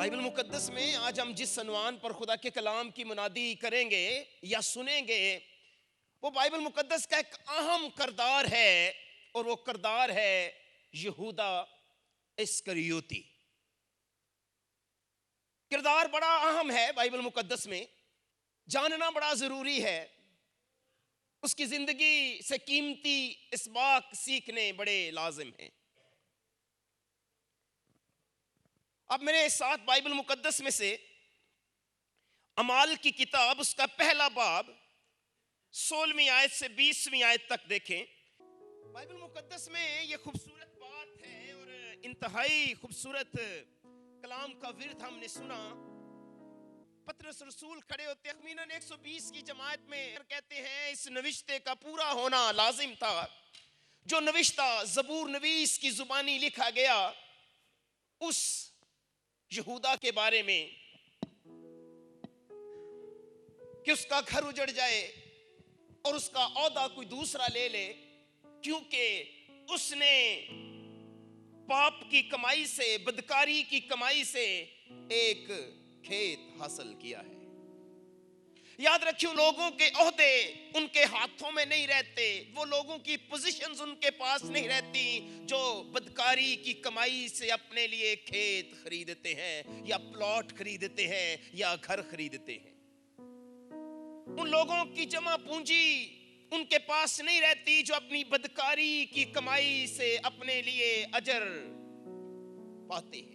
Bible مقدس میں آج ہم جس عنوان پر خدا کے کلام کی منادی کریں گے یا سنیں گے، وہ بائبل مقدس کا ایک اہم کردار ہے، اور وہ کردار ہے یہودا اسکریوتی۔ کردار بڑا اہم ہے بائبل مقدس میں، جاننا بڑا ضروری ہے، اس کی زندگی سے قیمتی اسباق سیکھنے بڑے لازم ہیں۔ اب میرے ساتھ بائبل مقدس میں سے اعمال کی کتاب، اس کا پہلا باب 16ویں آیت سے 20ویں آیت تک دیکھیں۔ بائبل مقدس میں یہ خوبصورت بات ہے اور انتہائی خوبصورت کلام کا ورد ہم نے سنا۔ پطرس رسول کھڑے ہوتے یقیناً 120 کی جماعت میں کہتے ہیں اس نوشتے کا پورا ہونا لازم تھا، جو نوشتہ زبور نویس کی زبانی لکھا گیا اس یہودا کے بارے میں کہ اس کا گھر اجڑ جائے اور اس کا عہدہ کوئی دوسرا لے لے، کیونکہ اس نے پاپ کی کمائی سے، بدکاری کی کمائی سے ایک کھیت حاصل کیا ہے۔ یاد رکھیو، لوگوں کے عہدے ان کے ہاتھوں میں نہیں رہتے، وہ لوگوں کی پوزیشنز ان کے پاس نہیں رہتی جو بدکاری کی کمائی سے اپنے لیے کھیت خریدتے ہیں یا پلاٹ خریدتے ہیں یا گھر خریدتے ہیں۔ ان لوگوں کی جمع پونجی ان کے پاس نہیں رہتی جو اپنی بدکاری کی کمائی سے اپنے لیے اجر پاتے ہیں۔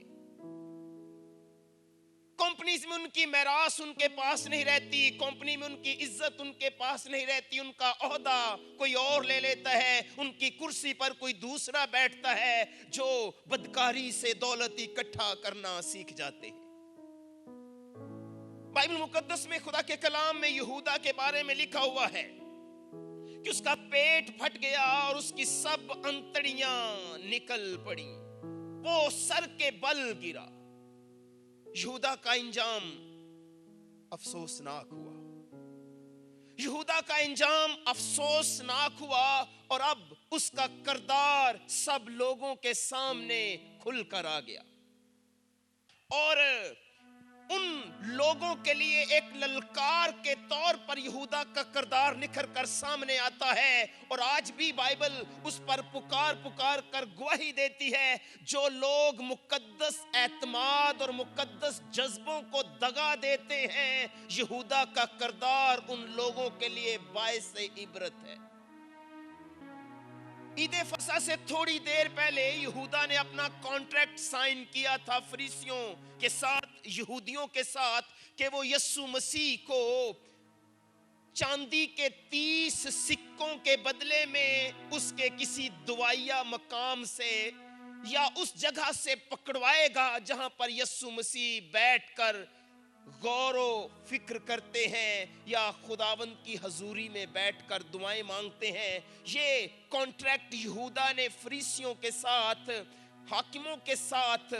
کمپنیز میں ان کی میراث ان کے پاس نہیں رہتی، کمپنی میں ان کی عزت ان کے پاس نہیں رہتی، ان کا عہدہ کوئی اور لے لیتا ہے، ان کی کرسی پر کوئی دوسرا بیٹھتا ہے جو بدکاری سے دولت اکٹھا کرنا سیکھ جاتے ہیں۔ بائبل مقدس میں خدا کے کلام میں یہودا کے بارے میں لکھا ہوا ہے کہ اس کا پیٹ پھٹ گیا اور اس کی سب انتڑیاں نکل پڑیں، وہ سر کے بل گرا۔ یہودا کا انجام افسوسناک ہوا، یہودا کا انجام افسوسناک ہوا، اور اب اس کا کردار سب لوگوں کے سامنے کھل کر آ گیا، اور ان لوگوں کے لیے ایک للکار کے طور پر یہودا کا کردار نکھر کر سامنے آتا ہے۔ اور آج بھی بائبل اس پر پکار پکار کر گواہی دیتی ہے، جو لوگ مقدس اعتماد اور مقدس جذبوں کو دغا دیتے ہیں، یہودا کا کردار ان لوگوں کے لیے باعث عبرت ہے۔ عید فصح سے تھوڑی دیر پہلے یہودا نے اپنا کانٹریکٹ سائن کیا تھا فریسیوں کے ساتھ، یہودیوں کے ساتھ، کہ وہ یسوع مسیح کو چاندی کے 30 سکوں کے بدلے میں اس کے کسی دعائیا مقام سے یا اس جگہ سے پکڑوائے گا جہاں پر یسوع مسیح بیٹھ کر غور و فکر کرتے ہیں یا خداوند کی حضوری میں بیٹھ کر دعائیں مانگتے ہیں۔ یہ کانٹریکٹ یہودا نے فریسیوں کے ساتھ، حاکموں کے ساتھ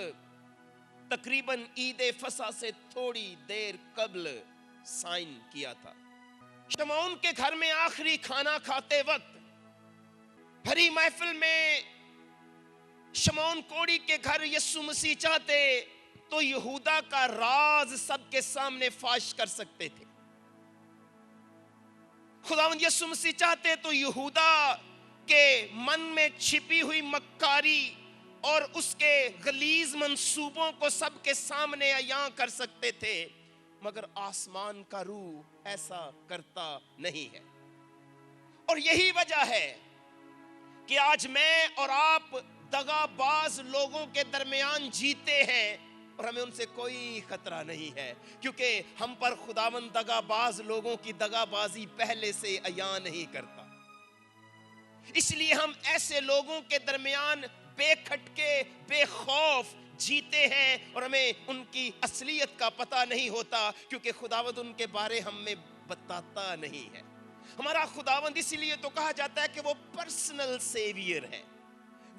تقریباً عید فصح سے تھوڑی دیر قبل سائن کیا تھا۔ شمعون کے گھر میں آخری کھانا کھاتے وقت بھری محفل میں شمعون کوڑی کے گھر یسوع مسیح چاہتے تو یہودا کا راز سب کے سامنے فاش کر سکتے تھے۔ خداوند یسوع مسیح چاہتے تو یہودا کے من میں چھپی ہوئی مکاری اور اس کے غلیظ منصوبوں کو سب کے سامنے عیاں کر سکتے تھے، مگر آسمان کا روح ایسا کرتا نہیں ہے۔ اور یہی وجہ ہے کہ آج میں اور آپ دغا باز لوگوں کے درمیان جیتے ہیں، اور ہمیں ان سے کوئی خطرہ نہیں ہے، کیونکہ ہم پر خداوند دغا باز لوگوں کی دغا بازی پہلے سے عیاں نہیں کرتا۔ اس لیے ہم ایسے لوگوں کے درمیان بے کھٹکے، بے خوف جیتے ہیں، اور ہمیں ان کی اصلیت کا پتہ نہیں ہوتا، کیونکہ خداوند ان کے بارے ہم میں بتاتا نہیں ہے۔ ہمارا خداوند اسی لیے تو کہا جاتا ہے کہ وہ پرسنل سیویئر ہے،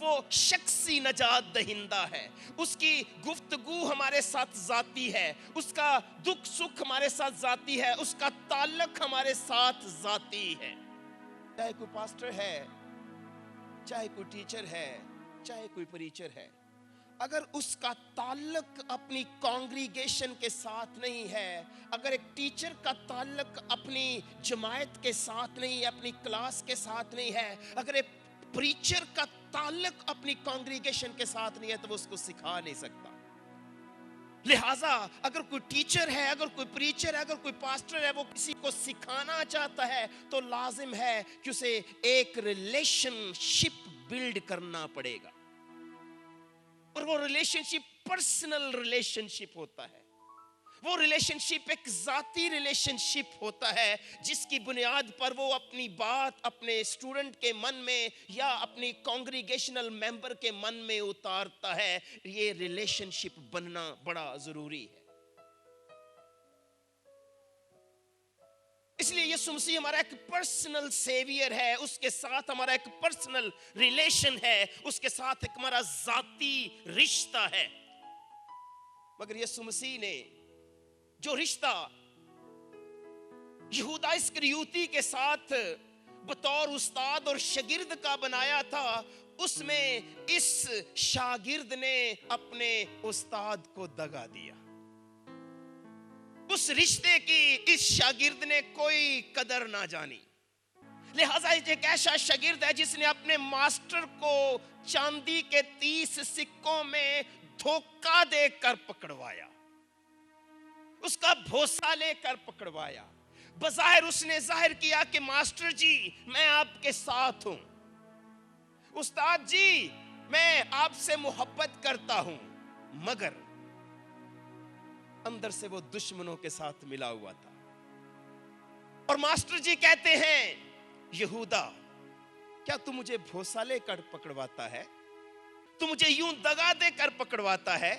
وہ شخصی نجات دہندہ ہے، اس کی گفتگو ہمارے ساتھ ذاتی ہے، اس کا دکھ سکھ ہمارے ساتھ ذاتی ہے، اس کا تعلق ہمارے ساتھ ذاتی ہے۔ چاہے کوئی پاسٹر ہے، چاہے کوئی ٹیچر ہے، چاہے کوئی پریچر ہے، اگر اس کا تعلق اپنی کانگریگیشن کے ساتھ نہیں ہے، اگر ایک ٹیچر کا تعلق اپنی جماعت کے ساتھ نہیں ہے، اپنی کلاس کے ساتھ نہیں ہے، اگر ایک پریچر کا تعلق اپنی کانگریگیشن کے ساتھ نہیں ہے تو وہ اس کو سکھا نہیں سکتا۔ لہٰذا اگر کوئی ٹیچر ہے، اگر کوئی پریچر ہے، اگر کوئی پاسٹر ہے، وہ کسی کو سکھانا چاہتا ہے تو لازم ہے کہ اسے ایک ریلیشن شپ بلڈ کرنا پڑے گا، اور وہ ریلیشن شپ پرسنل ریلیشن شپ ہوتا ہے۔ وہ ریلیشن شپ ایک ذاتی ریلیشن شپ ہوتا ہے جس کی بنیاد پر وہ اپنی بات اپنے اسٹوڈنٹ کے من میں یا اپنی کانگریگیشنل ممبر کے من میں اتارتا ہے۔ یہ ریلیشن شپ بننا بڑا ضروری ہے۔ اس لیے یسوع مسیح ہمارا ایک پرسنل سیویئر ہے، اس کے ساتھ ہمارا ایک پرسنل ریلیشن ہے، اس کے ساتھ ایک ہمارا ذاتی رشتہ ہے۔ مگر یسوع مسیح نے جو رشتہ یہودا اسکریوتی کے ساتھ بطور استاد اور شاگرد کا بنایا تھا، اس میں اس شاگرد نے اپنے استاد کو دغا دیا۔ اس رشتے کی اس شاگرد نے کوئی قدر نہ جانی۔ لہٰذا ایک ایسا شاگرد ہے جس نے اپنے ماسٹر کو چاندی کے 30 سکوں میں دھوکہ دے کر پکڑوایا، اس کا بھوسا لے کر پکڑوایا۔ بظاہر اس نے ظاہر کیا کہ ماسٹر جی میں آپ کے ساتھ ہوں، استاد جی میں آپ سے محبت کرتا ہوں، مگر اندر سے وہ دشمنوں کے ساتھ ملا ہوا تھا۔ اور ماسٹر جی کہتے ہیں یہودا کیا تو مجھے بھوسا لے کر پکڑواتا ہے؟ تو مجھے یوں دغا دے کر پکڑواتا ہے؟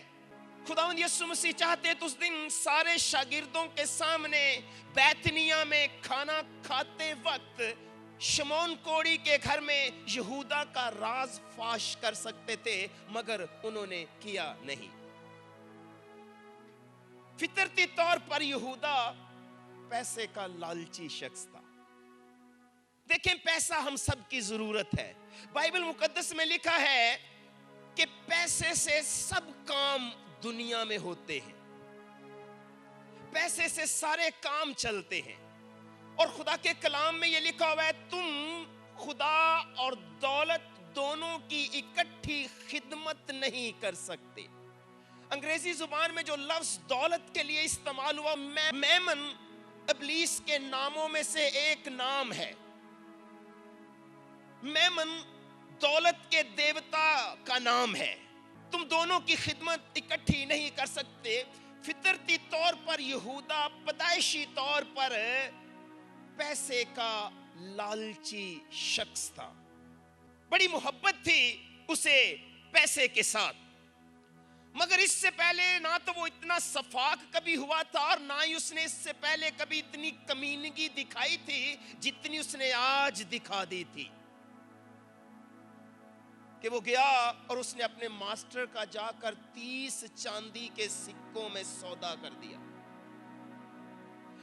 خداوند یسوع مسیح چاہتے تو اس دن سارے شاگردوں کے سامنے بیتنیہ میں کھانا کھاتے وقت شمعون کوڑی کے گھر میں یہودا کا راز فاش کر سکتے تھے، مگر انہوں نے کیا نہیں۔ فطرتی طور پر یہودا پیسے کا لالچی شخص تھا۔ دیکھیں پیسہ ہم سب کی ضرورت ہے۔ بائبل مقدس میں لکھا ہے کہ پیسے سے سب کام دنیا میں ہوتے ہیں، پیسے سے سارے کام چلتے ہیں، اور خدا کے کلام میں یہ لکھا ہوا ہے تم خدا اور دولت دونوں کی اکٹھی خدمت نہیں کر سکتے۔ انگریزی زبان میں جو لفظ دولت کے لیے استعمال ہوا میمن ابلیس کے ناموں میں سے ایک نام ہے۔ میمن دولت کے دیوتا کا نام ہے۔ تم دونوں کی خدمت اکٹھی نہیں کر سکتے۔ فطرتی طور پر یہودا پیدائشی طور پر پیسے کا لالچی شخص تھا، بڑی محبت تھی اسے پیسے کے ساتھ، مگر اس سے پہلے نہ تو وہ اتنا سفاک کبھی ہوا تھا اور نہ ہی اس نے اس سے پہلے کبھی اتنی کمینگی دکھائی تھی جتنی اس نے آج دکھا دی تھی، کہ وہ گیا اور اس نے اپنے ماسٹر کا جا کر 30 چاندی کے سکوں میں سودا کر دیا۔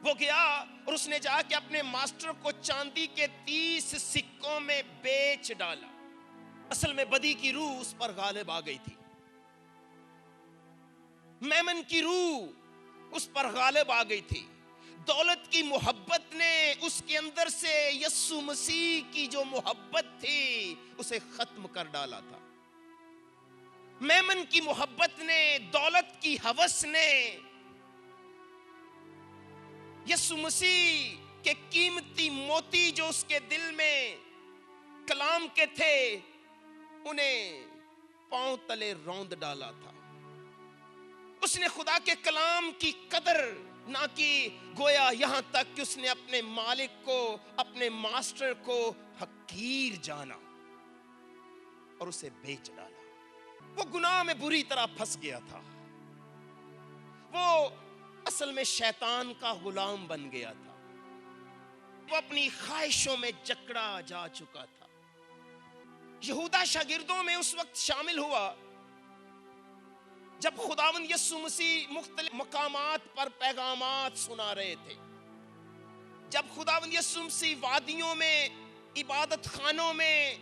وہ گیا اور اس نے جا کے اپنے ماسٹر کو چاندی کے 30 سکوں میں بیچ ڈالا۔ اصل میں بدی کی روح اس پر غالب آ گئی تھی، میمن کی روح اس پر غالب آ گئی تھی، دولت کی محبت نے اس کے اندر سے یسوع مسیح کی جو محبت تھی اسے ختم کر ڈالا تھا۔ میمن کی محبت نے، دولت کی ہوس نے یسوع مسیح کے قیمتی موتی جو اس کے دل میں کلام کے تھے انہیں پاؤں تلے روند ڈالا تھا۔ اس نے خدا کے کلام کی قدر نہ کی، گویا یہاں تک کہ اس نے اپنے مالک کو، اپنے ماسٹر کو حقیر جانا اور اسے بیچ ڈالا۔ وہ گناہ میں بری طرح پھنس گیا تھا، وہ اصل میں شیطان کا غلام بن گیا تھا، وہ اپنی خواہشوں میں جکڑا جا چکا تھا۔ یہودا شاگردوں میں اس وقت شامل ہوا جب خداوند یسوع مسیح مختلف مقامات پر پیغامات سنا رہے تھے، جب خداوند یسوع مسیح وادیوں میں، عبادت خانوں میں،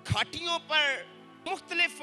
گھاٹیوں پر، مختلف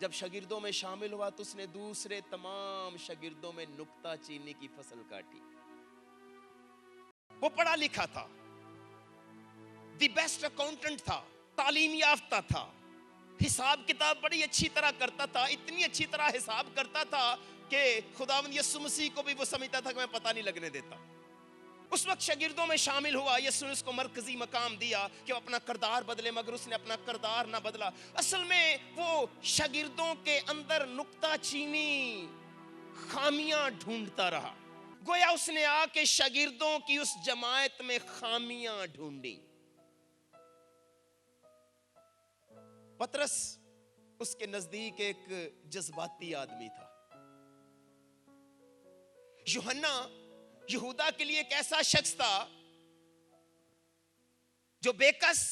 جب شاگردوں میں شامل ہوا تو اس نے دوسرے تمام شاگردوں میں نکتہ چینی کی فصل کاٹی. وہ پڑھا لکھا تھا، دی بیسٹ اکاؤنٹنٹ تھا، تعلیم یافتہ تھا، حساب کتاب بڑی اچھی طرح کرتا تھا، اتنی اچھی طرح حساب کرتا تھا کہ خداوند یسوع مسیح کو بھی وہ سمجھتا تھا کہ میں پتہ نہیں لگنے دیتا. اس وقت شاگردوں میں شامل ہوا، یسوع نے اس کو مرکزی مقام دیا کہ وہ اپنا کردار بدلے، مگر اس نے اپنا کردار نہ بدلا. اصل میں وہ شاگردوں کے اندر نکتہ چینی، خامیاں ڈھونڈتا رہا. گویا اس نے آ کے شاگردوں کی اس جماعت میں خامیاں ڈھونڈی. پترس اس کے نزدیک ایک جذباتی آدمی تھا. یوحنا یہودا کے لیے ایک ایسا شخص تھا جو بےکس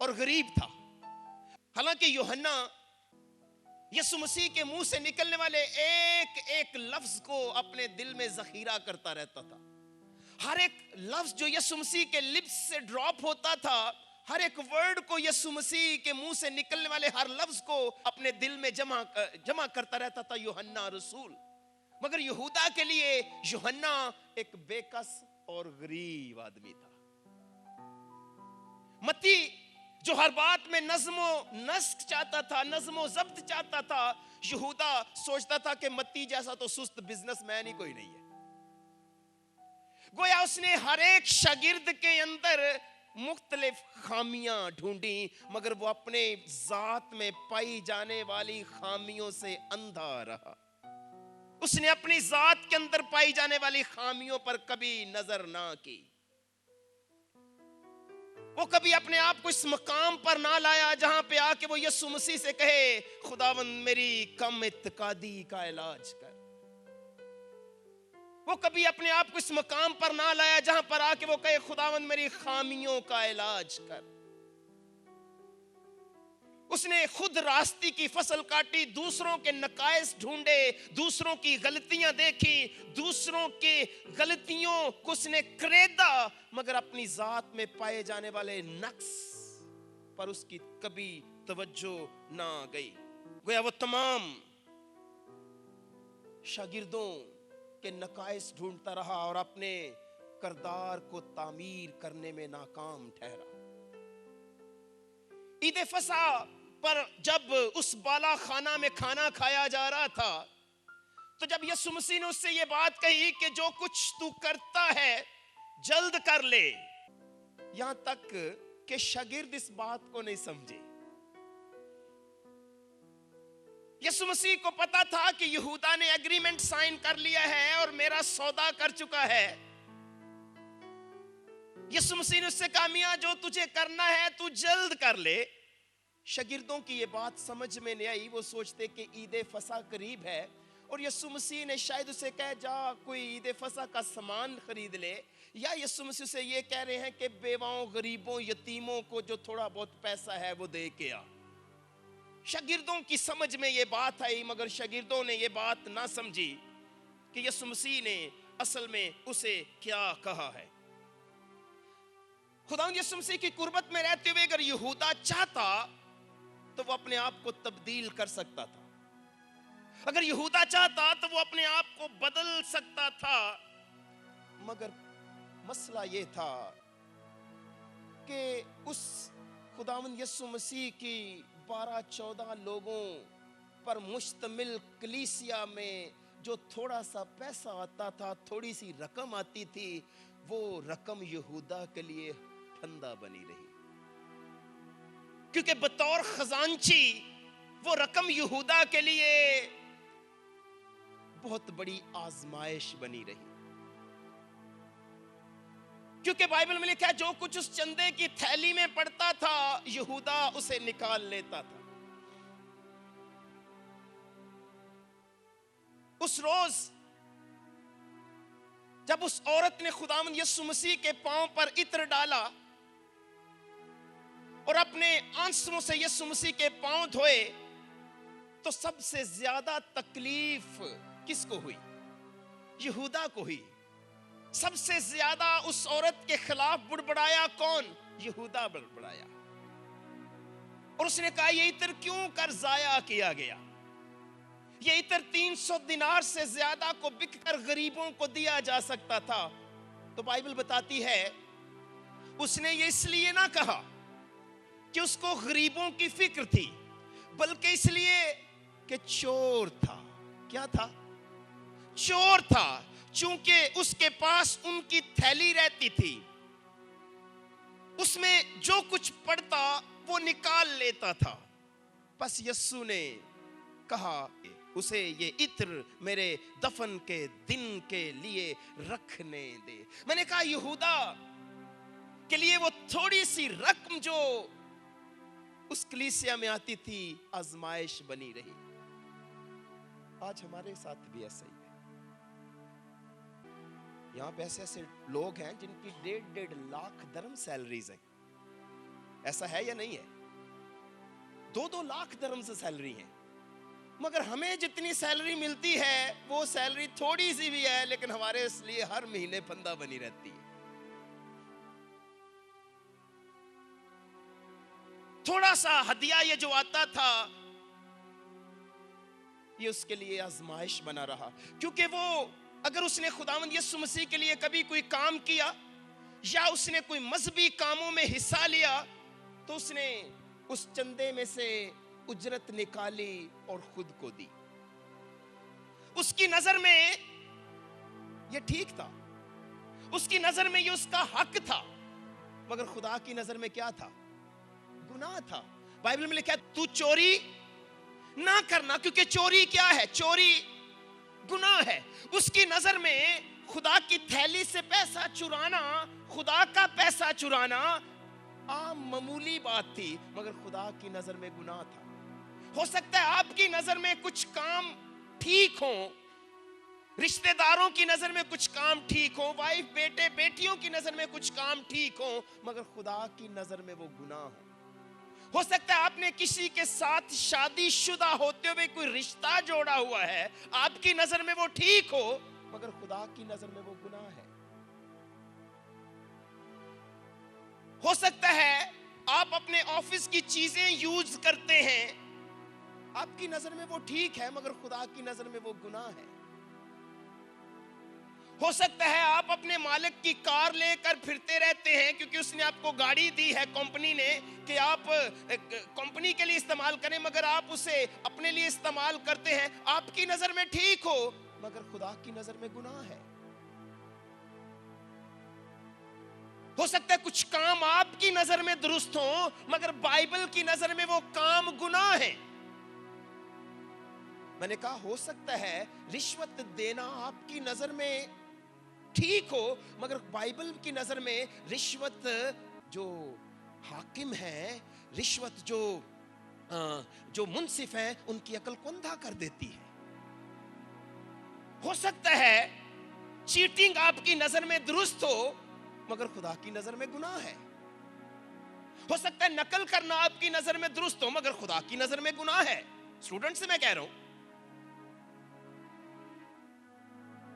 اور غریب تھا. حالانکہ یوحنا یسوع مسیح کے منہ سے نکلنے والے ایک ایک لفظ کو اپنے دل میں ذخیرہ کرتا رہتا تھا. ہر ایک لفظ جو یسوع مسیح کے لپس سے ڈراپ ہوتا تھا، ہر ایک ورڈ کو یسوع مسیح کے منہ سے نکلنے والے ہر لفظ کو اپنے دل میں جمع کرتا رہتا تھا یوحنا رسول. مگر یہودا کے لیے یوحنا ایک بےکس اور غریب آدمی تھا. متی جو ہر بات میں نظم و نسق چاہتا تھا، نظم و ضبط چاہتا تھا، یہودا سوچتا تھا کہ متی جیسا تو سست بزنس مین ہی کوئی نہیں ہے. گویا اس نے ہر ایک شاگرد کے اندر مختلف خامیاں ڈھونڈی، مگر وہ اپنے ذات میں پائی جانے والی خامیوں سے اندھا رہا. اس نے اپنی ذات کے اندر پائی جانے والی خامیوں پر کبھی نظر نہ کی. وہ کبھی اپنے آپ کو اس مقام پر نہ لایا جہاں پہ آ کے وہ یسوع مسیح سے کہے خداوند میری کم اعتقادی کا علاج کر. وہ کبھی اپنے آپ کو اس مقام پر نہ لایا جہاں پر آ کے وہ کہے خداوند میری خامیوں کا علاج کر. اس نے خود راستی کی فصل کاٹی، دوسروں کے نقائص ڈھونڈے، دوسروں کی غلطیاں دیکھی، دوسروں کی غلطیوں کو اس نے کریدا، مگر اپنی ذات میں پائے جانے والے نقص پر اس کی کبھی توجہ نہ گئی. گویا وہ تمام شاگردوں کے نقائص ڈھونڈتا رہا اور اپنے کردار کو تعمیر کرنے میں ناکام ٹھہرا. عید فصح پر جب اس بالا خانہ میں کھانا کھایا جا رہا تھا تو جب یسوع مسیح نے اس سے یہ بات کہی کہ جو کچھ تو کرتا ہے جلد کر لے، یہاں تک کہ شاگرد اس بات کو نہیں سمجھے. یسوع مسیح کو پتا تھا کہ یہودا نے ایگریمنٹ سائن کر لیا ہے اور میرا سودا کر چکا ہے. یسوع مسیح نے اس سے کہا میاں جو تجھے کرنا ہے تو جلد کر لے. شاگردوں کی یہ بات سمجھ میں نہیں آئی. وہ سوچتے کہ عید فصح قریب ہے اور یسوع مسیح نے شاید اسے کہا جا کوئی عید فصح کا سامان خرید لے، یا یسوع مسیح سے یہ کہہ رہے ہیں کہ بیواؤں، غریبوں، یتیموں کو جو تھوڑا بہت پیسہ ہے وہ دے کے آ. شاگردوں کی سمجھ میں یہ بات آئی، مگر شاگردوں نے یہ بات نہ سمجھی کہ یسوع مسیح نے اصل میں اسے کیا کہا ہے. خداوند یسوع مسیح کی قربت میں رہتے ہوئے اگر یہودا چاہتا تو وہ اپنے آپ کو تبدیل کر سکتا تھا. اگر یہودا چاہتا تو وہ اپنے آپ کو بدل سکتا تھا. مگر مسئلہ یہ تھا کہ اس خداوند یسوع مسیح کی 12-14 لوگوں پر مشتمل کلیسیا میں جو تھوڑا سا پیسہ آتا تھا، تھوڑی سی رقم آتی تھی، وہ رقم یہودا کے لیے پھندا بنی رہی. کیونکہ بطور خزانچی وہ رقم یہودا کے لیے بہت بڑی آزمائش بنی رہی. کیونکہ بائبل میں لکھا ہے جو کچھ اس چندے کی تھیلی میں پڑتا تھا یہودا اسے نکال لیتا تھا. اس روز جب اس عورت نے خداوند یسوع مسیح کے پاؤں پر عطر ڈالا اور اپنے آنسوؤں سے یسوع مسیح کے پاؤں دھوئے تو سب سے زیادہ تکلیف کس کو ہوئی؟ یہودا کو ہوئی. سب سے زیادہ اس عورت کے خلاف بڑبڑایا کون؟ یہودا بڑبڑایا. اور اس نے کہا یہ عطر کیوں کر ضائع کیا گیا؟ یہ عطر 300 دینار سے زیادہ کو بک کر غریبوں کو دیا جا سکتا تھا۔ تو بائبل بتاتی ہے اس نے یہ اس لیے نہ کہا کہ اس کو غریبوں کی فکر تھی، بلکہ اس لیے کہ چور تھا۔ کیا تھا؟ چور تھا، چونکہ اس کے پاس ان کی تھیلی رہتی تھی، اس میں جو کچھ پڑتا وہ نکال لیتا تھا۔ بس یسوع نے کہا اسے یہ عطر میرے دفن کے دن کے لیے رکھنے دے۔ میں نے کہا یہودا کے لیے وہ تھوڑی سی رقم جو اس کلیسیا میں آتی تھی آزمائش بنی رہی۔ آج ہمارے ساتھ بھی ایسا ہی ہے۔ یہاں پہ ایسے لوگ ہیں جن کی 1.5 لاکھ درم سیلریز ہیں۔ ایسا ہے یا نہیں ہے؟ 2 لاکھ درم سے سیلری ہیں، مگر ہمیں جتنی سیلری ملتی ہے وہ سیلری تھوڑی سی بھی ہے، لیکن ہمارے اس لیے ہر مہینے پھندا بنی رہتی ہے۔ تھوڑا سا ہدیہ یہ جو آتا تھا یہ اس کے لیے آزمائش بنا رہا، کیونکہ وہ اگر اس نے خداوند یسوع مسیح کے لیے کبھی کوئی کام کیا یا اس نے کوئی مذہبی کاموں میں حصہ لیا تو اس نے اس چندے میں سے اجرت نکالی اور خود کو دی۔ اس کی نظر میں یہ ٹھیک تھا، اس کی نظر میں یہ اس کا حق تھا، مگر خدا کی نظر میں کیا تھا؟ گناہ تھا۔ بائبل میں لکھا ہے تو چوری نہ کرنا، کیونکہ چوری کیا ہے؟ چوری گناہ ہے۔ اس کی نظر میں خدا کی تھیلی سے پیسہ چرانا، خدا کا پیسہ چرانا عام معمولی بات تھی، مگر خدا کی نظر میں گناہ تھا۔ ہو سکتا ہے آپ کی نظر میں کچھ کام ٹھیک ہوں، رشتہ داروں کی نظر میں کچھ کام ٹھیک ہوں، وائف بیٹے بیٹیوں کی نظر میں کچھ کام ٹھیک ہوں، مگر خدا کی نظر میں وہ گناہ ہوں۔ ہو سکتا ہے آپ نے کسی کے ساتھ شادی شدہ ہوتے ہوئے کوئی رشتہ جوڑا ہوا ہے، آپ کی نظر میں وہ ٹھیک ہو، مگر خدا کی نظر میں وہ گناہ ہے۔ ہو سکتا ہے آپ اپنے آفس کی چیزیں یوز کرتے ہیں، آپ کی نظر میں وہ ٹھیک ہے، مگر خدا کی نظر میں وہ گناہ ہے۔ ہو سکتا ہے آپ اپنے مالک کی کار لے کر پھرتے رہتے ہیں کیونکہ اس نے آپ کو گاڑی دی ہے کمپنی نے کہ آپ کمپنی کے لیے استعمال کریں، مگر آپ اسے اپنے لیے استعمال کرتے ہیں، آپ کی نظر میں ٹھیک ہو، مگر خدا کی نظر میں گناہ ہے۔ ہو سکتا ہے کچھ کام آپ کی نظر میں درست ہوں، مگر بائبل کی نظر میں وہ کام گناہ ہے۔ میں نے کہا ہو سکتا ہے رشوت دینا آپ کی نظر میں ٹھیک ہو، مگر بائبل کی نظر میں رشوت جو حاکم ہے، رشوت جو منصف ہیں، ان کی عقل کو اندھا کر دیتی ہے۔ ہو سکتا ہے چیٹنگ آپ کی نظر میں درست ہو، مگر خدا کی نظر میں گناہ ہے۔ ہو سکتا ہے نقل کرنا آپ کی نظر میں درست ہو، مگر خدا کی نظر میں گناہ ہے۔ اسٹوڈنٹ سے میں کہہ رہا ہوں،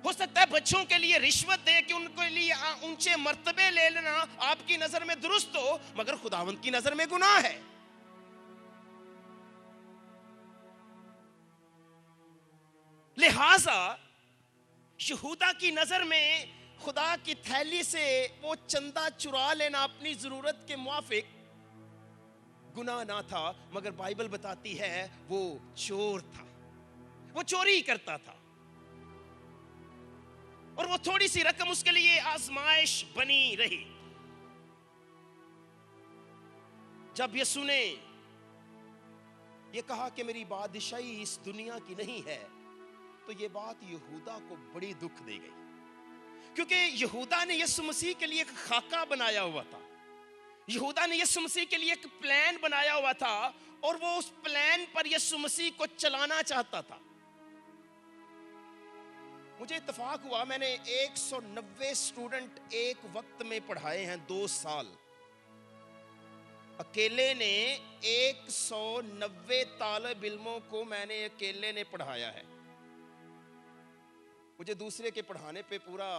ہو سکتا ہے بچوں کے لیے رشوت دے کہ ان کے لیے اونچے مرتبے لے لینا آپ کی نظر میں درست ہو، مگر خداوند کی نظر میں گناہ ہے۔ لہذا یہودا کی نظر میں خدا کی تھیلی سے وہ چندہ چرا لینا اپنی ضرورت کے موافق گناہ نہ تھا، مگر بائبل بتاتی ہے وہ چور تھا، وہ چوری کرتا تھا، اور وہ تھوڑی سی رقم اس کے لیے آزمائش بنی رہی۔ جب یسوع نے یہ کہا کہ میری بادشاہی اس دنیا کی نہیں ہے، تو یہ بات یہودا کو بڑی دکھ دے گئی، کیونکہ یہودا نے یسوع مسیح کے لیے ایک خاکہ بنایا ہوا تھا، یہودا نے یسوع مسیح کے لیے ایک پلان بنایا ہوا تھا، اور وہ اس پلان پر یسوع مسیح کو چلانا چاہتا تھا۔ مجھے اتفاق ہوا، میں نے 190 اسٹوڈنٹ ایک وقت میں پڑھائے ہیں 2 سال، اکیلے نے 190 طالب علموں کو میں نے اکیلے نے پڑھایا ہے۔ مجھے دوسرے کے پڑھانے پہ پورا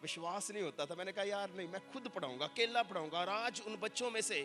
وشواس نہیں ہوتا تھا، میں نے کہا یار نہیں، میں خود پڑھاؤں گا، اکیلا پڑھاؤں گا۔ اور آج ان بچوں میں سے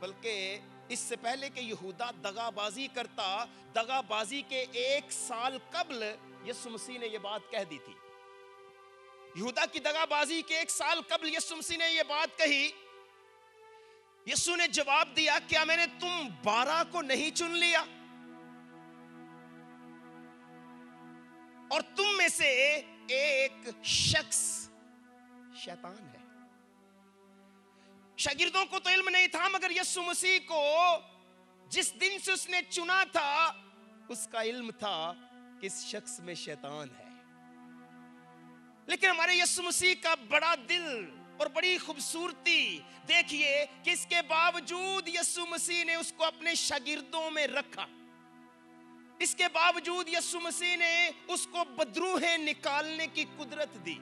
بلکہ اس سے پہلے کہ یہودا دغابازی کرتا، دغابازی کے 1 سال قبل یسوع مسیح نے یہ بات کہہ دی تھی. یہودا کی دغابازی کے 1 سال قبل یسوع مسیح نے یہ بات کہی. یسوع نے جواب دیا، کیا میں نے تم 12 کو نہیں چن لیا؟ اور تم میں سے ایک شخص شیطان ہے. شاگردوں کو تو علم نہیں تھا، مگر یسوع مسیح کو جس دن سے اس نے چنا تھا اس کا علم تھا کہ اس شخص میں شیطان ہے. لیکن ہمارے یسوع مسیح کا بڑا دل اور بڑی خوبصورتی دیکھیے کہ اس کے باوجود یسوع مسیح نے اس کو اپنے شاگردوں میں رکھا. اس کے باوجود یسوع مسیح نے اس کو بدروہیں نکالنے کی قدرت دی.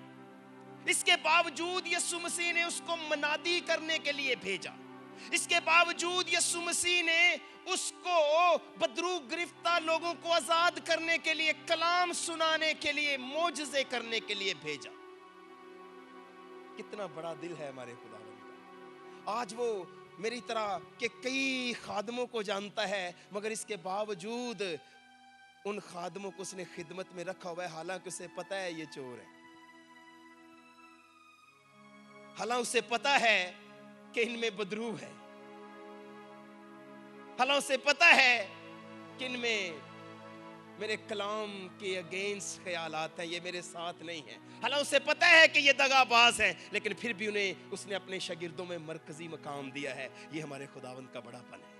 اس کے باوجود یسوع مسیح نے اس کو منادی کرنے کے لیے بھیجا. اس کے باوجود یسوع مسیح نے اس کو بدرو گرفتہ لوگوں کو آزاد کرنے کے لیے، کلام سنانے کے لیے، معجزے کرنے کے لیے بھیجا. کتنا بڑا دل ہے ہمارے خداوند کا. آج وہ میری طرح کہ کئی خادموں کو جانتا ہے، مگر اس کے باوجود ان خادموں کو اس نے خدمت میں رکھا ہوا ہے، حالانکہ اسے پتا ہے یہ چور ہے. حالانکہ اسے پتا ہے کہ ان میں بدرو ہے. حالانکہ اسے پتا ہے کہ ان میں میرے کلام کے اگینسٹ خیالات ہیں، یہ میرے ساتھ نہیں ہیں. حالانکہ اسے پتا ہے کہ یہ دغاباز ہیں، لیکن پھر بھی اس نے اپنے شاگردوں میں مرکزی مقام دیا ہے. یہ ہمارے خداوند کا بڑا پن ہے.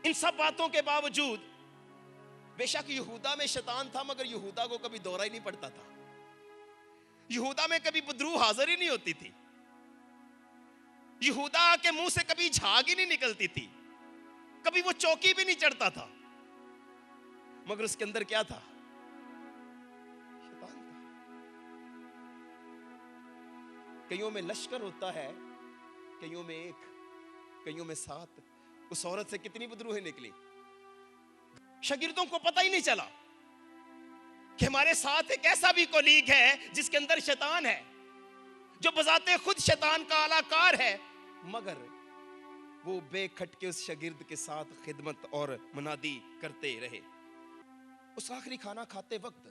ان سب باتوں کے باوجود بے شک یہودا میں شیطان تھا، مگر یہودا کو کبھی دورہ ہی نہیں پڑتا تھا. یہودا میں کبھی بدرو حاضر ہی نہیں ہوتی تھی. یہودا کے منہ سے کبھی جھاگ ہی نہیں نکلتی تھی. کبھی وہ چوکی بھی نہیں چڑھتا تھا. مگر اس کے اندر کیا تھا؟ شیطان تھا. کئیوں میں لشکر ہوتا ہے، کئیوں میں 1، کئیوں میں 7. اس عورت سے کتنی بدروہیں نکلی. شاگردوں کو پتہ ہی نہیں چلا کہ ہمارے ساتھ ایک ایسا بھی کولیگ ہے جس کے اندر شیطان ہے، جو بذات خود شیطان کا اعلی کار ہے، مگر وہ بے کھٹ کے اس شاگرد کے ساتھ خدمت اور منادی کرتے رہے. اس آخری کھانا کھاتے وقت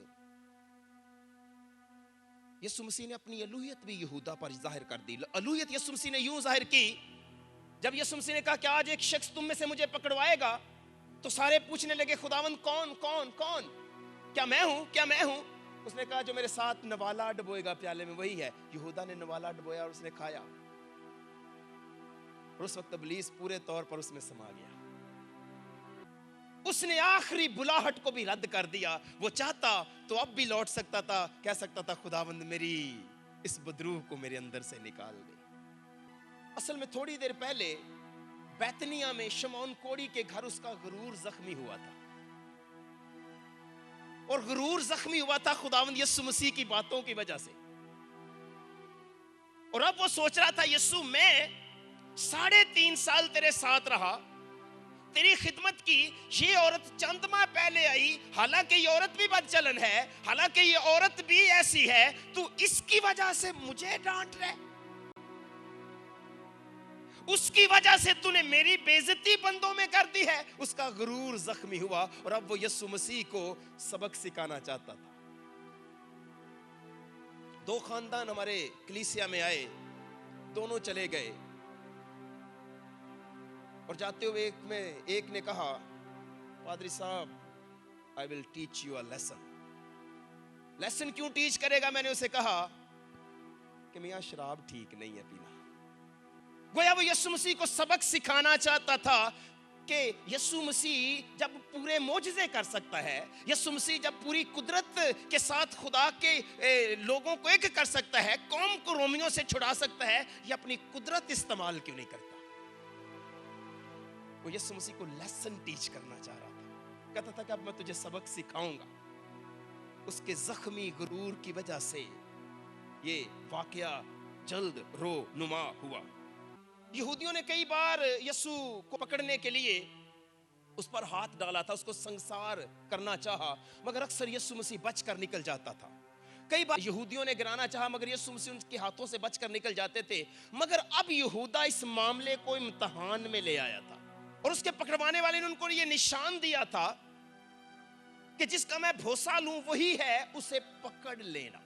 یسوع مسیح نے اپنی الوہیت بھی یہودا پر ظاہر کر دی. الوہیت یسوع مسیح نے یوں ظاہر کی، جب یسوع مسیح نے کہا کہ آج ایک شخص تم میں سے مجھے پکڑوائے گا، تو سارے پوچھنے لگے خداوند کون کون کون؟ کیا میں ہوں؟ کیا میں ہوں؟ اس نے کہا جو میرے ساتھ نوالا ڈبوئے گا پیالے میں وہی ہے. یہودا نے نوالا ڈبویا اور اس نے کھایا، اور اس وقت ابلیس پورے طور پر اس میں سما گیا. اس نے آخری بلاہٹ کو بھی رد کر دیا. وہ چاہتا تو اب بھی لوٹ سکتا تھا، کہہ سکتا تھا خداوند میری اس بدروح کو میرے اندر سے نکال دے. اصل میں تھوڑی دیر پہلے بیتنیا میں شمعون کوڑی کے گھر اس کا غرور زخمی ہوا تھا، اور غرور زخمی ہوا تھا خداوند یسوع مسیح کی باتوں کی وجہ سے. اور اب وہ سوچ رہا تھا یسوع میں 3.5 سال تیرے ساتھ رہا، تیری خدمت کی. یہ عورت چند ماہ پہلے آئی، حالانکہ یہ عورت بھی بد چلن ہے، حالانکہ یہ عورت بھی ایسی ہے، تو اس کی وجہ سے مجھے ڈانٹ رہے، اس کی وجہ سے تو نے میری بے عزتی بندوں میں کر دی ہے. اس کا غرور زخمی ہوا، اور اب وہ یسوع مسیح کو سبق سکھانا چاہتا تھا. 2 خاندان ہمارے کلیسیا میں آئے، دونوں چلے گئے، اور جاتے ہوئے ایک نے کہا پادری صاحب I will teach you a lesson. Lesson کیوں ٹیچ کرے گا؟ میں نے اسے کہا کہ میاں شراب ٹھیک نہیں ہے پینا. گویا وہ یسوع مسیح کو سبق سکھانا چاہتا تھا کہ یسوع مسیح جب پورے معجزے کر سکتا ہے، یسوع مسیح جب پوری قدرت کے ساتھ خدا کے لوگوں کو ایک کر سکتا ہے، قوم کو رومیوں سے چھڑا سکتا ہے، یہ اپنی قدرت استعمال کیوں نہیں کرتا؟ وہ یسوع مسیح کو لیسن ٹیچ کرنا چاہ رہا تھا. کہتا تھا کہ اب میں تجھے سبق سکھاؤں گا. اس کے زخمی غرور کی وجہ سے یہ واقعہ جلد رونما ہوا. یہودیوں نے کئی بار یسوع کو پکڑنے کے لیے اس پر ہاتھ ڈالا تھا، اس کو سنسار کرنا چاہا، مگر اکثر یسوع مسیح بچ کر نکل جاتا تھا. کئی بار یہودیوں نے گرانا چاہا مگر یسوع مسیح ان کے ہاتھوں سے بچ کر نکل جاتے تھے. مگر اب یہودا اس معاملے کو امتحان میں لے آیا تھا اور اس کے پکڑوانے والے نے ان کو یہ نشان دیا تھا کہ جس کا میں بھروسہ لوں وہی ہے, اسے پکڑ لینا.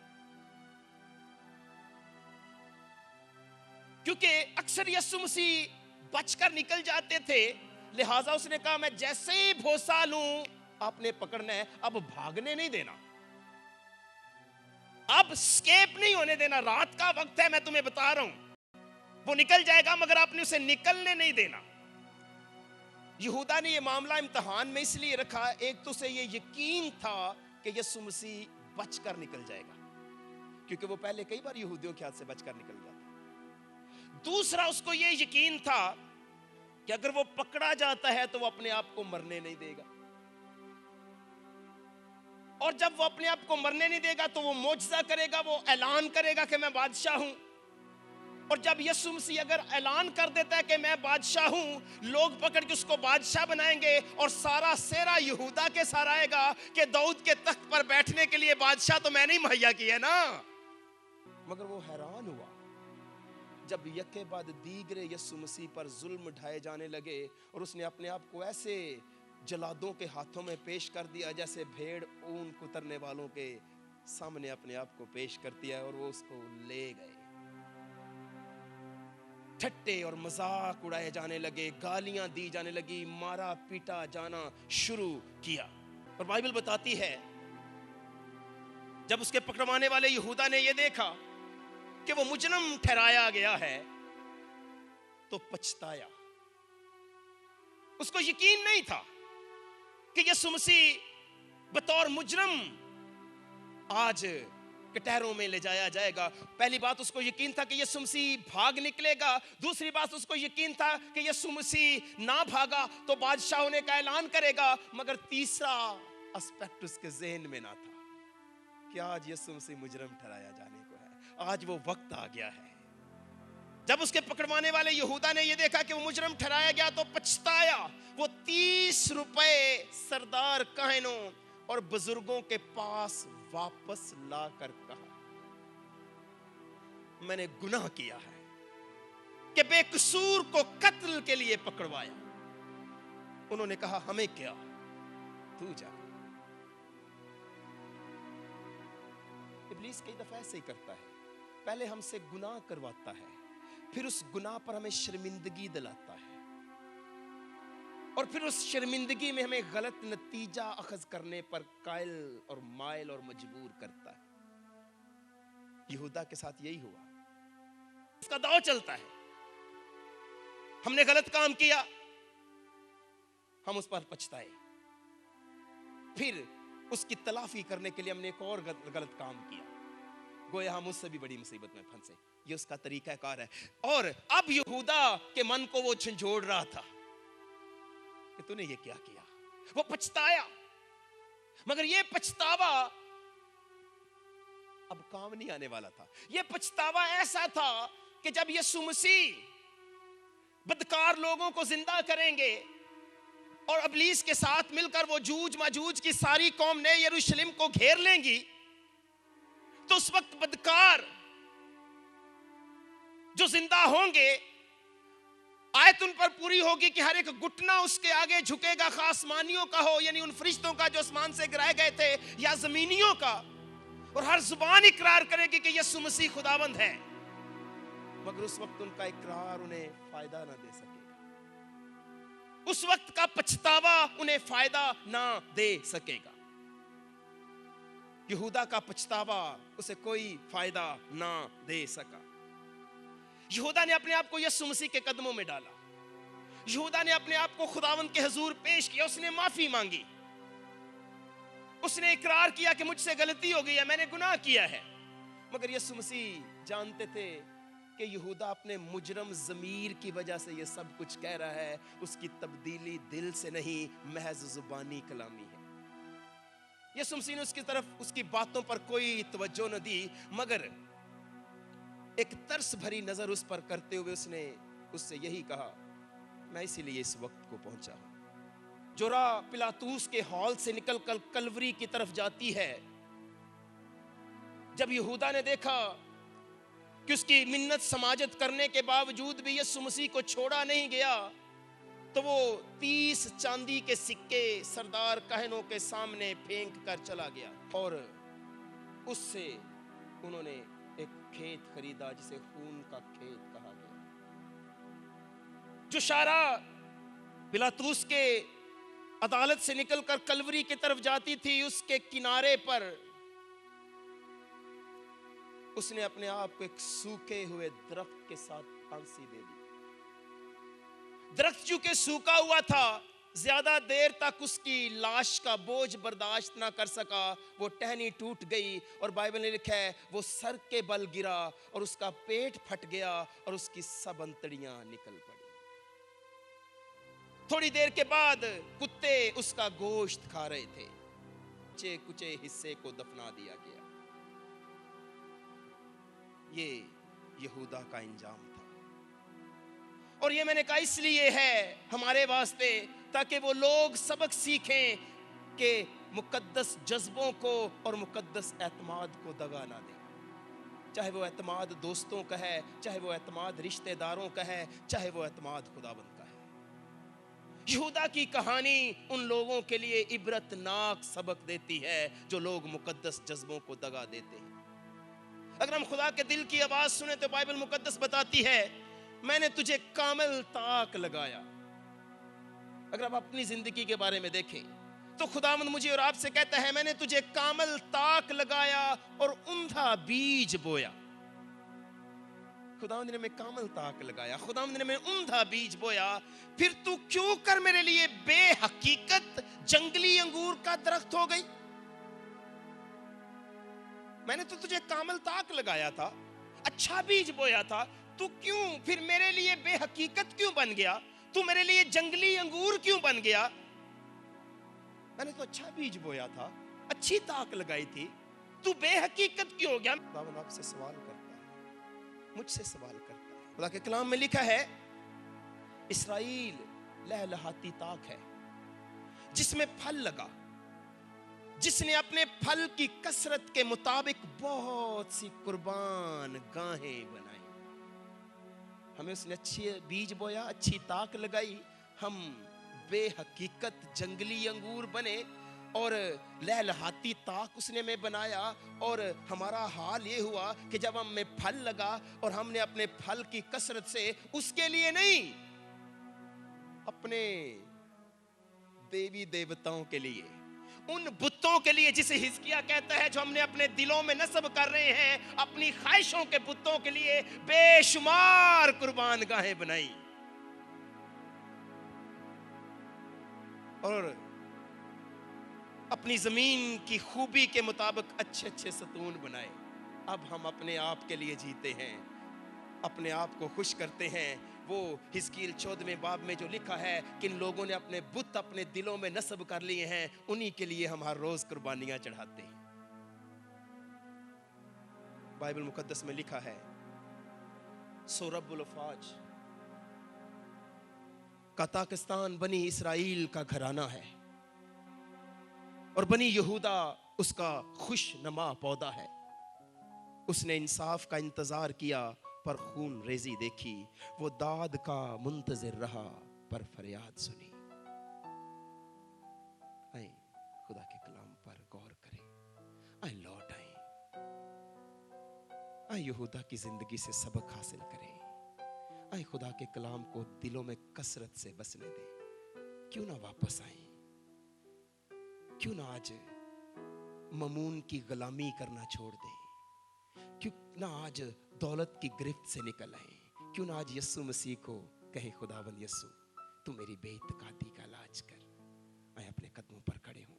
کیونکہ اکثر یسوع مسیح بچ کر نکل جاتے تھے, لہٰذا اس نے کہا میں جیسے ہی بھروسہ لوں آپ نے پکڑنا ہے, اب بھاگنے نہیں دینا, اب اسکیپ نہیں ہونے دینا. رات کا وقت ہے, میں تمہیں بتا رہا ہوں, وہ نکل جائے گا مگر آپ نے اسے نکلنے نہیں دینا. یہودا نے یہ معاملہ امتحان میں اس لیے رکھا, ایک تو اسے یہ یقین تھا کہ یسوع مسیح بچ کر نکل جائے گا, کیونکہ وہ پہلے کئی بار یہودیوں کے ہاتھ سے بچ کر نکل جاتا. دوسرا اس کو یہ یقین تھا کہ اگر وہ پکڑا جاتا ہے تو وہ اپنے آپ کو مرنے نہیں دے گا, اور جب وہ اپنے آپ کو مرنے نہیں دے گا تو وہ معجزہ کرے گا, وہ اعلان کرے گا کہ میں بادشاہ ہوں. اور جب یسوع مسیح اگر اعلان کر دیتا ہے کہ میں بادشاہ ہوں, لوگ پکڑ کے اس کو بادشاہ بنائیں گے اور سارا سیرا یہودا کے سر آئے گا کہ داؤد کے تخت پر بیٹھنے کے لیے بادشاہ تو میں نہیں مہیا کیا نا. مگر وہ حیران ہوا جب یکے بعد دیگرے یسوع مسیح پر ظلم ڈھائے جانے لگے, اور اس نے اپنے آپ کو ایسے جلادوں کے ہاتھوں میں پیش کر دیا جیسے بھیڑ اون کترنے والوں کے سامنے اپنے آپ کو پیش کرتی ہے, اور وہ اس کو لے گئے. ٹھٹے اور مذاق اڑائے جانے لگے, گالیاں دی جانے لگی, مارا پیٹا جانا شروع کیا. اور بائبل بتاتی ہے جب اس کے پکڑوانے والے یہودا نے یہ دیکھا کہ وہ مجرم ٹھہرایا گیا ہے تو پچھتایا. اس کو یقین نہیں تھا کہ یسوع مسیح بطور مجرم آج کٹہروں میں لے جایا جائے گا. پہلی بات اس کو یقین تھا کہ یسوع مسیح بھاگ نکلے گا. دوسری بات اس کو یقین تھا کہ یسوع مسیح نہ بھاگا تو بادشاہ ہونے کا اعلان کرے گا. مگر تیسرا اسپیکٹ اس کے ذہن میں نہ تھا کہ آج یسوع مسیح مجرم ٹھہرایا جانے کو ہے, آج وہ وقت آ گیا ہے. جب اس کے پکڑوانے والے یہودا نے یہ دیکھا کہ وہ مجرم ٹھہرایا گیا تو پچھتایا. وہ 30 روپے سردار کاہنوں اور بزرگوں کے پاس واپس لا کر کہا میں نے گناہ کیا ہے کہ بے قصور کو قتل کے لیے پکڑوایا. انہوں نے کہا ہمیں کیا, تو جا. ابلیس کئی دفعہ ایسے ہی کرتا ہے, پہلے ہم سے گناہ کرواتا ہے, پھر اس گناہ پر ہمیں شرمندگی دلاتا ہے, اور پھر اس شرمندگی میں ہمیں غلط نتیجہ اخذ کرنے پر قائل اور مائل اور مجبور کرتا ہے. یہودا کے ساتھ یہی ہوا. اس کا داؤ چلتا ہے, ہم نے غلط کام کیا, ہم اس پر پچھتائے, پھر اس کی تلافی کرنے کے لیے ہم نے ایک اور غلط کام کیا, گویا ہم اس سے بھی بڑی مصیبت میں پھنسے. یہ اس کا طریقہ کار ہے. اور اب یہودا کے من کو وہ جھنجھوڑ رہا تھا کہ تو نے یہ کیا کیا. وہ پچھتایا, مگر یہ پچھتاوا اب کام نہیں آنے والا تھا. یہ پچھتاوا ایسا تھا کہ جب یسوع مسیح بدکار لوگوں کو زندہ کریں گے اور ابلیس کے ساتھ مل کر وہ جوج ماجوج کی ساری قوم نئے یروشلم کو گھیر لیں گی, تو اس وقت بدکار جو زندہ ہوں گے آیت ان پر پوری ہوگی کہ ہر ایک گھٹنا اس کے آگے جھکے گا, خاص آسمانیوں کا ہو یعنی ان فرشتوں کا جو آسمان سے گرائے گئے تھے, یا زمینیوں کا, اور ہر زبان اقرار کرے گی کہ یسوع مسیح خداوند ہے. مگر اس وقت ان کا اقرار انہیں فائدہ نہ دے سکے گا, اس وقت کا پچھتاوا انہیں فائدہ نہ دے سکے گا. یہودا کا پچھتاوا اسے کوئی فائدہ نہ دے سکا. یہودا نے اپنے آپ کو یسوع مسیح کے قدموں میں ڈالا. یہودا نے اپنے آپ کو خداوند کے حضور پیش کیا, اس نے معافی مانگی, اس نے اقرار کیا کہ مجھ سے غلطی ہو گئی ہے, میں نے گناہ کیا ہے. مگر یسوع مسیح جانتے تھے کہ یہودا اپنے مجرم ضمیر کی وجہ سے یہ سب کچھ کہہ رہا ہے, اس کی تبدیلی دل سے نہیں محض زبانی کلامی ہے. یسوع مسیح نے اس کی طرف اس کی باتوں پر کوئی توجہ نہ دی, مگر ایک ترس بھری نظر اس پر کرتے ہوئے اس نے اس سے یہی کہا میں اسی لیے اس وقت کو پہنچا ہوں. جو راہ پلاطوس کے ہال سے نکل کر کلوری کی طرف جاتی ہے جب یہودا نے دیکھا کہ اس کی منت سماجت کرنے کے باوجود بھی یسوع مسیح کو چھوڑا نہیں گیا، تو وہ 30 چاندی کے سکے سردار کہنوں کے سامنے پھینک کر چلا گیا، اور اس سے انہوں نے ایک کھیت خریدا جسے خون کا کھیت کہا گیا، جو شارع پلاطوس کے عدالت سے نکل کر کلوری کی طرف جاتی تھی، اس کے کنارے پر اس نے اپنے آپ کو ایک سوکھے ہوئے درخت کے ساتھ پھانسی دے دی۔ درخت چونکہ سوکھا ہوا تھا، زیادہ دیر تک اس کی لاش کا بوجھ برداشت نہ کر سکا، وہ ٹہنی ٹوٹ گئی، اور بائبل نے لکھا ہے وہ سر کے بل گرا اور اس کا پیٹ پھٹ گیا اور اس کی سب انتڑیاں نکل پڑی۔ تھوڑی دیر کے بعد کتے اس کا گوشت کھا رہے تھے، کچے کچے حصے کو دفنا دیا گیا۔ یہ یہودا کا انجام تھا، اور یہ میں نے کہا اس لیے ہے ہمارے واسطے، تاکہ وہ لوگ سبق سیکھیں کہ مقدس جذبوں کو اور مقدس اعتماد کو دگا نہ دیں، چاہے وہ اعتماد دوستوں کا ہے، چاہے وہ اعتماد رشتہ داروں کا ہے، چاہے وہ اعتماد خداوند کا ہے۔ یہودا کی کہانی ان لوگوں کے لیے عبرت ناک سبق دیتی ہے جو لوگ مقدس جذبوں کو دگا دیتے ہیں۔ اگر ہم خدا کے دل کی آواز سنیں تو بائبل مقدس بتاتی ہے میں نے تجھے کامل طاق لگایا۔ اگر آپ اپنی زندگی کے بارے میں دیکھیں تو خداوند مجھے اور آپ سے کہتا ہے میں نے تجھے کامل طاق لگایا اور اندھا بیج بویا۔ خداوند نے میں کامل طاق لگایا، خداوند نے میں اندھا بیج بویا، پھر تو کیوں کر میرے لیے بے حقیقت جنگلی انگور کا درخت ہو گئی؟ میں نے تو تجھے کامل طاق لگایا تھا، اچھا بیج بویا تھا، تو کیوں پھر میرے لیے بے حقیقت کیوں بن گیا؟ تو میرے لیے جنگلی انگور کیوں بن گیا؟ میں نے تو اچھا بیج بویا تھا، اچھی طاق لگائی تھی، تو بے حقیقت کیوں ہو گیا؟ خداوند آپ سے سوال کرتا ہے، مجھ سے سوال کرتا ہے۔ خدا کے کلام میں لکھا ہے اسرائیل لہلہاتی طاق ہے جس میں پھل لگا، جس نے اپنے پھل کی کثرت کے مطابق بہت سی قربان گاہیں بنائی۔ ہمیں اس نے اچھی بیج بویا، اچھی طاق لگائی، ہم بے حقیقت جنگلی انگور بنے، اور لہلہاتی طاق اس نے میں بنایا، اور ہمارا حال یہ ہوا کہ جب ہم میں پھل لگا اور ہم نے اپنے پھل کی کثرت سے اس کے لیے نہیں، اپنے دیوی دیوتاؤں کے لیے، ان بتوں کے لیے جسے حزقیہ کہتا ہے جو ہم نے اپنے دلوں میں نصب کر رہے ہیں، اپنی خواہشوں کے بتوں کے لیے بے شمار قربان گاہیں بنائی، اور اپنی زمین کی خوبی کے مطابق اچھے اچھے ستون بنائے۔ اب ہم اپنے آپ کے لیے جیتے ہیں، اپنے آپ کو خوش کرتے ہیں۔ وہ حزقیل 14 باب میں جو لکھا ہے کہ ان لوگوں نے اپنے بت اپنے دلوں میں نصب کر لیے ہیں، انہی کے لیے ہم ہر روز قربانیاں چڑھاتے ہیں۔ بائبل مقدس میں لکھا ہے سو رب الافواج کا پاکستان بنی اسرائیل کا گھرانہ ہے، اور بنی یہودا اس کا خوش نما پودا ہے۔ اس نے انصاف کا انتظار کیا پر خون ریزی دیکھی، وہ داد کا منتظر رہا پر فریاد سنی۔ آئیں خدا کے کلام پر غور کریں، آئیں لوٹ آئیں، آئیں یہودا کی زندگی سے سبق حاصل کریں، آئیں خدا کے کلام کو دلوں میں کثرت سے بسنے دیں۔ کیوں نہ واپس آئیں، کیوں نہ آج ممون کی غلامی کرنا چھوڑ دیں، کیوں نہ آج دولت کی گرفت سے نکل آئیں، کیوں نہ آج یسوع مسیح کو کہیں خداوند یسوع تو میری بے اعتقادی کا علاج کر۔ آئیں اپنے قدموں پر کھڑے ہوں،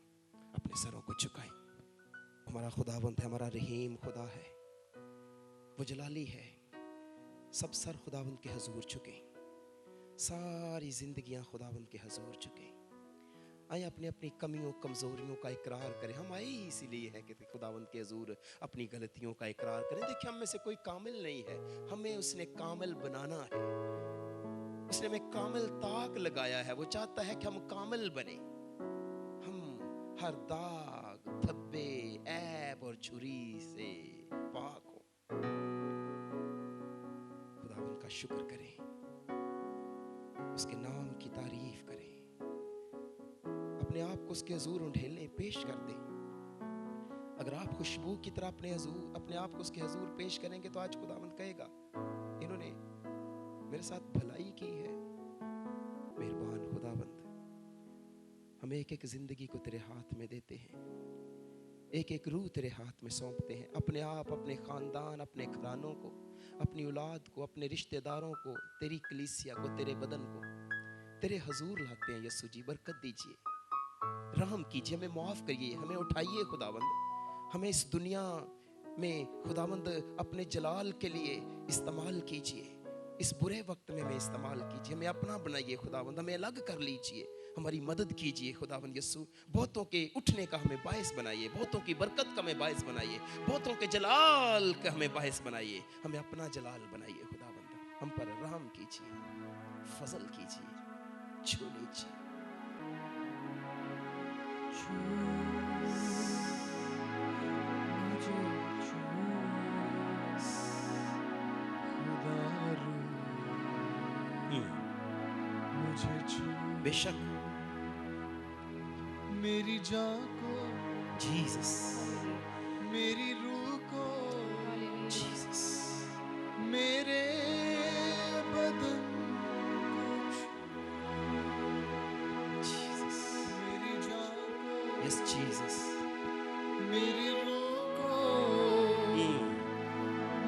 اپنے سروں کو جھکائیں۔ ہمارا خداوند ہے، ہمارا رحیم خدا ہے، وہ جلالی ہے۔ سب سر خداوند کے حضور جھکیں، ساری زندگیاں خداوند کے حضور جھکیں۔ آئیں اپنے اپنی کمیوں کمزوریوں کا اقرار کریں۔ ہم آئے ہی اسی لیے ہے کہ خداوند کے حضور اپنی غلطیوں کا اقرار کریں۔ دیکھیں ہم میں سے کوئی کامل نہیں ہے، ہمیں اس نے کامل بنانا ہے۔ اس نے ہمیں کامل طاق لگایا ہے، وہ چاہتا ہے کہ ہم کامل بنیں۔ ہم ہر داغ، دھبے، عیب اور جھری سے پاک ہو. خداوند کا شکر کریں, اس کے نام کی تعریف کریں, اپنے آپ کو اس کے حضور ڈھیلیں, پیش کر دیں. اگر آپ خوشبو کی طرح اپنے آپ کو اس کے حضور پیش کریں گے تو آج خداوند کہے گا انہوں نے میرے ساتھ بھلائی کی ہے. مہربان خداوند, ہم ایک ایک زندگی کو تیرے ہاتھ میں دیتے ہیں, ایک ایک روح تیرے ہاتھ میں سونپتے ہیں. اپنے آپ, اپنے خاندان, اپنے گھرانوں کو, اپنی اولاد کو, اپنے رشتہ داروں کو, تیری کلیسیا کو, تیرے بدن کو تیرے حضور لاتے ہیں. یسوع جی برکت دیجئے, رحم کیجئے, ہمیں معاف کریے, ہمیں اٹھائیے خداوند, ہمیں اس دنیا میں خداوند اپنے جلال کے لیے استعمال کیجئے. اس برے وقت میں ہمیں استعمال کیجئے, ہمیں اپنا بنائیے خداوند, ہمیں الگ کر لیجئے, ہماری مدد کیجئے خداوند یسوع. بہتوں کے اٹھنے کا ہمیں باعث بنائیے, بہتوں کی برکت کا ہمیں باعث بنائیے, بہتوں کے جلال کا ہمیں باعث بنائیے, ہمیں اپنا جلال بنائیے خداوند. ہم پر رحم کیجئے, فضل کیجئے, چھو لیجئے. بے شک میری جان کو, جیسس, میری روح کو, جیسس, میرے بدن کو, جیسس, میری جان کو, یس جیسس, میری روح کو,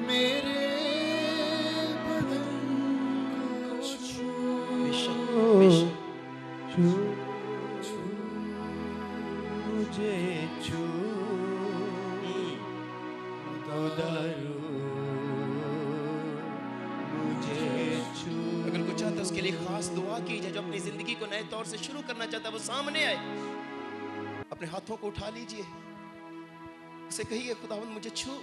میرے بدن کو بے شک, بے شک, مجھے چھو مجھے چھو. اگر کوئی چاہتا ہے اس کے لیے خاص دعا کی جائے, جو اپنی زندگی کو نئے طور سے شروع کرنا چاہتا ہے, وہ سامنے آئے, اپنے ہاتھوں کو اٹھا لیجئے, اسے کہیے خداوند مجھے چھو,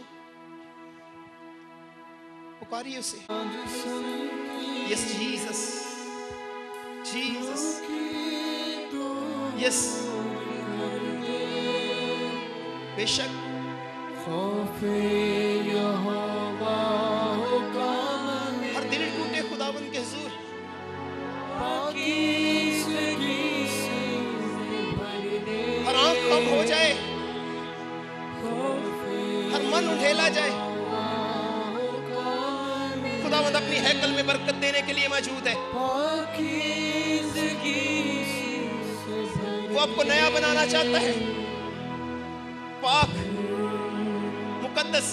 پکاریے اسے. یس جیسس, جیسس, یس, بے شک, خوف یہوہ ہر دل ٹوٹے خداوند کے حضور, پاکیزگی سے ہر آنکھ خم ہو جائے, ہر من اندھیلا جائے. خداوند اپنی ہیکل میں برکت دینے کے لیے موجود ہے. وہ آپ کو نیا بنانا چاہتا ہے, پاک, مقدس,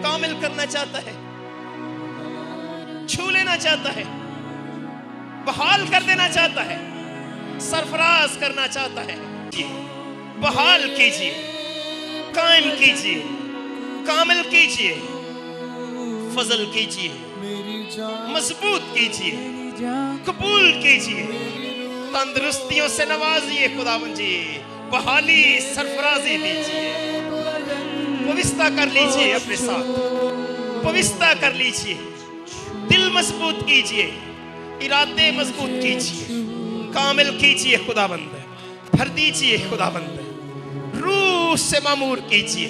کامل کرنا چاہتا ہے, چھو لینا چاہتا ہے, بحال کر دینا چاہتا ہے, سرفراز کرنا چاہتا ہے. بحال کیجئے, قائم کیجئے, کامل کیجئے, فضل کیجئے, مضبوط کیجئے, قبول کیجئے, تندرستیوں سے نوازیے خداوند جی, بحالی سرفرازی دیجئے. پوستہ کر لیجئے, اپنے ساتھ پوستہ کر لیجئے, دل مضبوط کیجئے, ارادے مضبوط کیجئے, کامل کیجئے خداوند, بھر دیجئے خداوند, روح سے معمور کیجئے,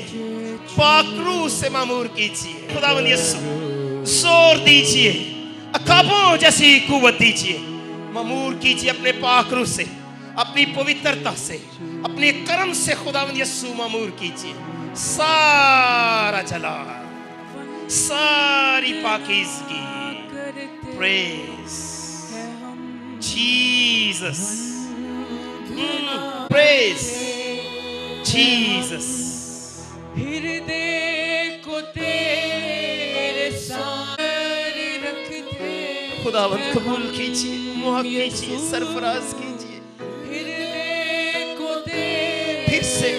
پاک روح سے معمور کیجئے خداوند یسوع. زور دیجئے, عقابوں جیسی قوت دیجئے, معمور کیجئے اپنے پاک روح سے, اپنی پوترتا سے, اپنے کرم سے خداوند یسوع معمور کیجئے. سارا جلال, ساری پاکیزگی, پریز جیسس, پریز جیسس. ہردے کو تیرے سامنے رکھتے, خداوند قبول کیجئے, معاف کیجئے, سرفراز کیجئے. ہردے کو پھر سے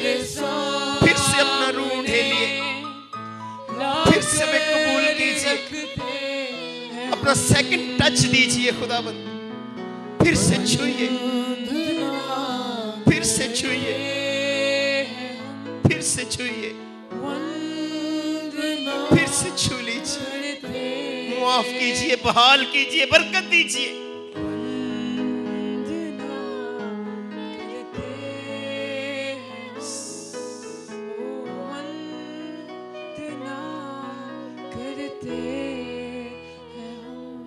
اپنا روح ڈھیلیے, پھر سے ہمیں قبول کیجئے, اپنا سیکنڈ ٹچ دیجئے خداوند. پھر سے چھوئیے, پھر سے چھوئیے, پھر سے چھوئیے, پھر سے چھو لیجئے, معاف کیجئے, بحال کیجئے, برکت دیجئے.